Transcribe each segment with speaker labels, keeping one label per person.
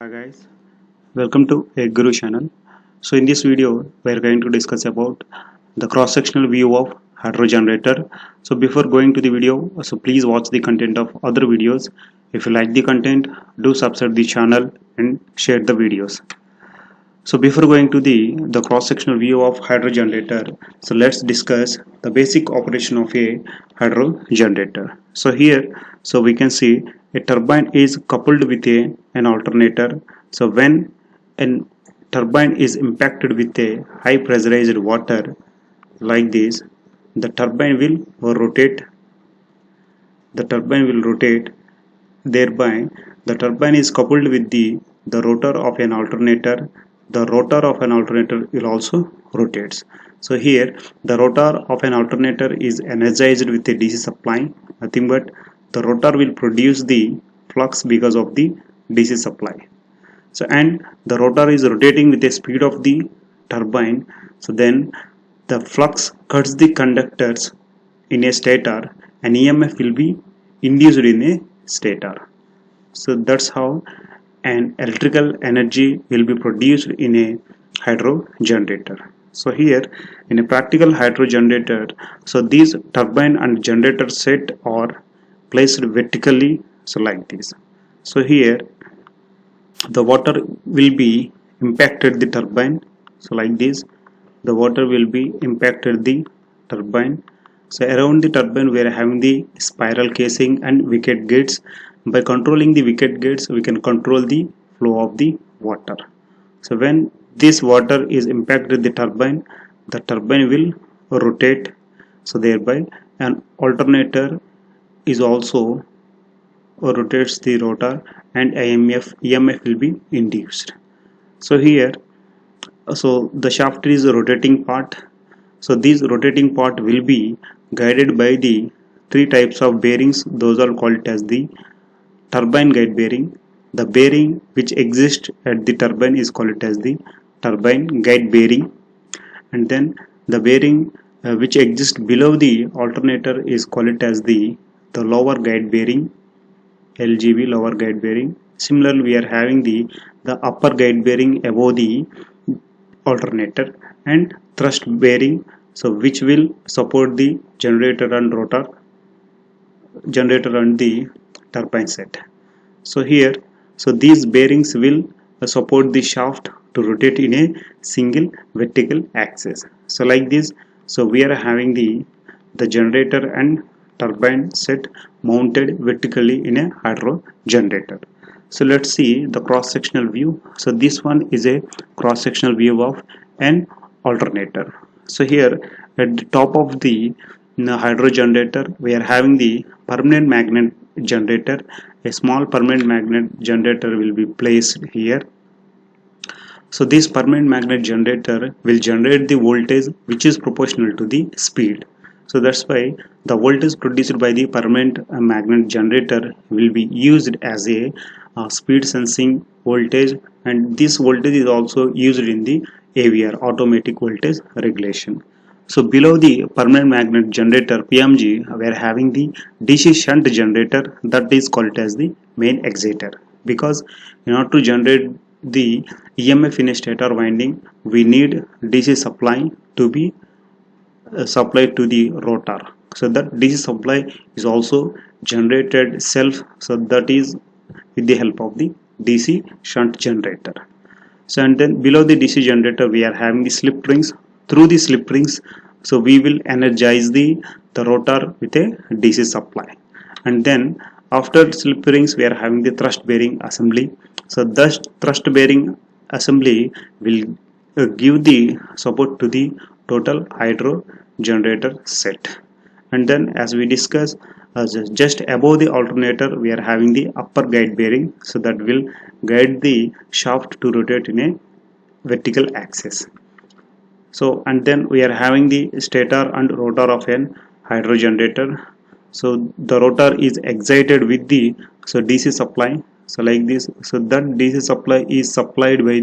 Speaker 1: Hi guys, welcome to Guru channel. So in this video, we are going to discuss about the cross-sectional view of hydro generator. So before going to the video, so please watch the content of other videos. If you like the content, do subscribe the channel and share the videos. So before going to the cross-sectional view of hydro generator, so let's discuss the basic operation of a hydro generator. So here, so we can see a turbine is coupled with an alternator. So when an turbine is impacted with a high pressurized water like this, the turbine will rotate. The turbine will rotate. Thereby, the turbine is coupled with the rotor of an alternator. The rotor of an alternator will also rotates. So here, the rotor of an alternator is energized with a DC supply. Nothing but the rotor will produce the flux because of the DC supply. So and the rotor is rotating with the speed of the turbine. So then the flux cuts the conductors in a stator and EMF will be induced in a stator. So that's how an electrical energy will be produced in a hydro generator. So here in a practical hydro generator, so these turbine and generator set are placed vertically, so like this. So here the water will be impacted the turbine, so like this the water will be impacted the turbine. So around the turbine we are having the spiral casing and wicket gates. By controlling the wicket gates we can control the flow of the water. So when this water is impacted the turbine will rotate. So thereby an alternator is also rotates the rotor and EMF will be induced. So here, so the shaft is a rotating part. So this rotating part will be guided by the three types of bearings. Those are called as the turbine guide bearing. The bearing which exists at the turbine is called as the turbine guide bearing, and then the bearing which exists below the alternator is called as the lower guide bearing, LGB, lower guide bearing. Similarly, we are having the upper guide bearing above the alternator and thrust bearing, so which will support the generator and rotor, generator and the turbine set. So here, so these bearings will support the shaft to rotate in a single vertical axis. So like this, so we are having the generator and turbine set mounted vertically in a hydro generator. So let's see the cross-sectional view. So this one is a cross-sectional view of an alternator. So here at the top of the hydro generator we are having the permanent magnet generator. A small permanent magnet generator will be placed here. So this permanent magnet generator will generate the voltage which is proportional to the speed. So that's why the voltage produced by the permanent magnet generator will be used as a speed sensing voltage, and this voltage is also used in the AVR, automatic voltage regulation. So below the permanent magnet generator PMG we are having the DC shunt generator, that is called as the main exciter, because in order to generate the EMF in a stator winding we need DC supply to be supplied to the rotor. So that DC supply is also generated self, so that is with the help of the DC shunt generator. So and then below the DC generator we are having the slip rings. Through the slip rings, so we will energize the rotor with a DC supply, and then after slip rings we are having the thrust bearing assembly. So thus thrust bearing assembly will give the support to the total hydro generator set. And then as we discussed, just above the alternator we are having the upper guide bearing, so that will guide the shaft to rotate in a vertical axis. So and then we are having the stator and rotor of an hydro generator. So the rotor is excited with the DC supply, so like this. So that DC supply is supplied by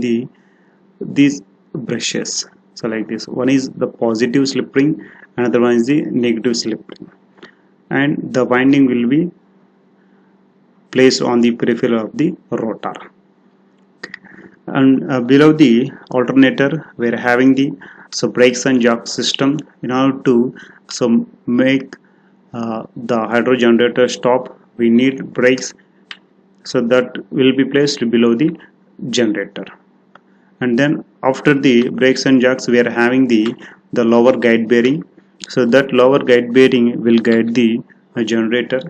Speaker 1: these brushes, so like this. One is the positive slip ring, another one is the negative slip ring, and the winding will be placed on the peripheral of the rotor. And below the alternator we are having the brakes and jack system. In order to make the hydro generator stop, we need brakes, so that will be placed below the generator. And then after the brakes and jacks we are having the lower guide bearing. So that lower guide bearing will guide the generator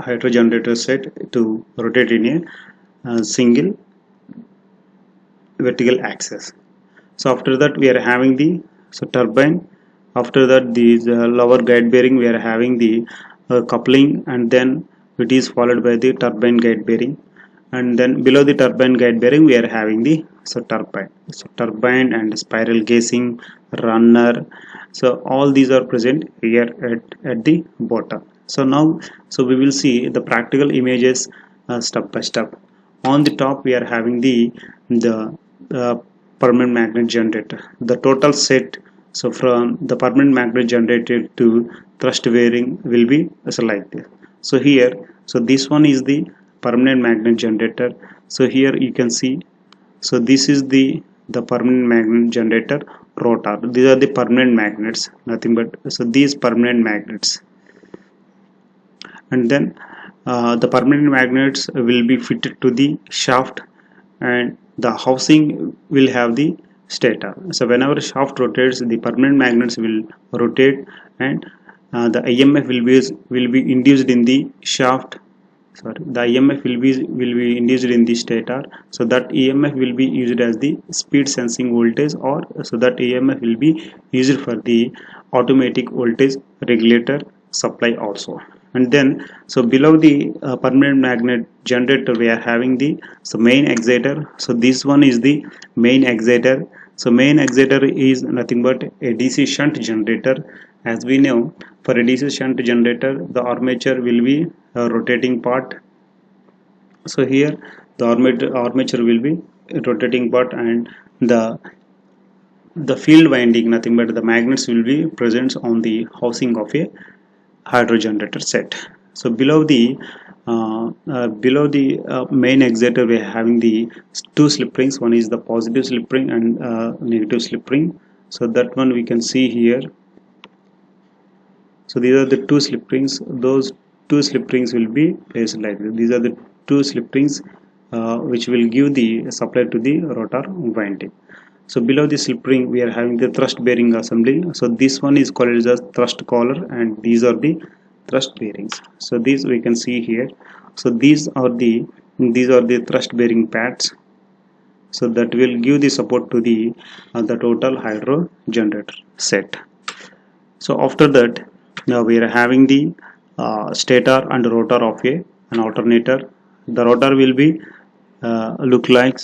Speaker 1: hydro generator set to rotate in a single vertical axis. So after that we are having the turbine. After that the lower guide bearing we are having the coupling, and then it is followed by the turbine guide bearing, and then below the turbine guide bearing we are having the turbine and spiral casing, runner. So all these are present here at the bottom. So now we will see the practical images step by step. On the top we are having the permanent magnet generator, the total set. So from the permanent magnet generator to thrust bearing will be like this. So here, so this one is the permanent magnet generator. So here you can see, so this is the permanent magnet generator rotor. These are the permanent magnets, nothing but so these permanent magnets. And then the permanent magnets will be fitted to the shaft, and the housing will have the stator. So whenever shaft rotates, the permanent magnets will rotate, and the EMF will be induced in the shaft. Sorry, the EMF will be induced in the stator. So that EMF will be used as the speed sensing voltage, or so that EMF will be used for the automatic voltage regulator supply also. And then so below the permanent magnet generator we are having the main exciter. So this one is the main exciter. So main exciter is nothing but a DC shunt generator. As we know, for a DC shunt generator the armature will be a rotating part. So here the armature will be a rotating part, and the field winding, nothing but the magnets, will be present on the housing of a hydro generator set. So below the main exciter we are having the two slip rings. One is the positive slip ring and negative slip ring. So that one we can see here. So these are the two slip rings. Those two slip rings will be placed like this. These are the two slip rings which will give the supply to the rotor winding. So below the slip ring we are having the thrust bearing assembly. So this one is called as a thrust collar, and these are the thrust bearings. So these we can see here. So these are the thrust bearing pads. So that will give the support to the total hydro generator set. So after that now we are having the stator and rotor of an alternator. The rotor will be look like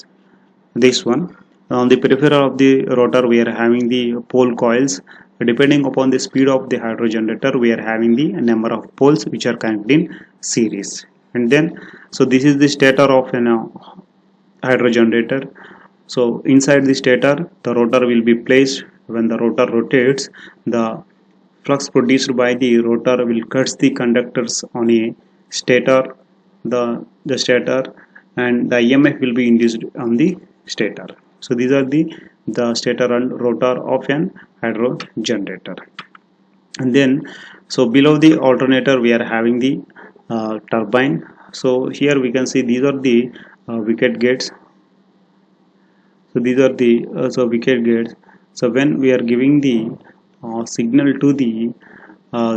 Speaker 1: this one. On the peripheral of the rotor we are having the pole coils. Depending upon the speed of the hydro generator we are having the number of poles which are connected in series. And then so this is the stator of an hydro generator. So inside the stator the rotor will be placed. When the rotor rotates, the flux produced by the rotor will cut the conductors on a stator, the stator, and the EMF will be induced on the stator. So these are the stator and rotor of an hydro generator. And then so below the alternator we are having the turbine. So here we can see these are the wicket gates. So these are the wicket gates. So when we are giving the signal to the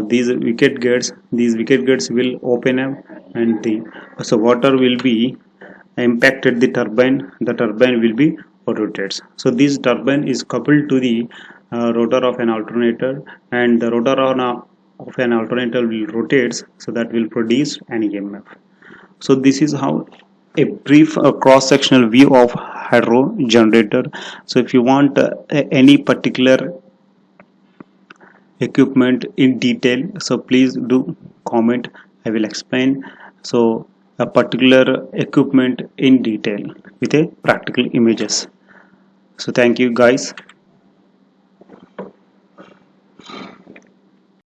Speaker 1: these wicket gates will open up, and the water will be impacted the turbine. The turbine will be rotates. So this turbine is coupled to the rotor of an alternator, and the rotor of an alternator will rotates, so that will produce an EMF. So this is how a brief cross-sectional view of hydro generator. So if you want any particular equipment in detail, so please do comment. I will explain so a particular equipment in detail with a practical images. So thank you guys.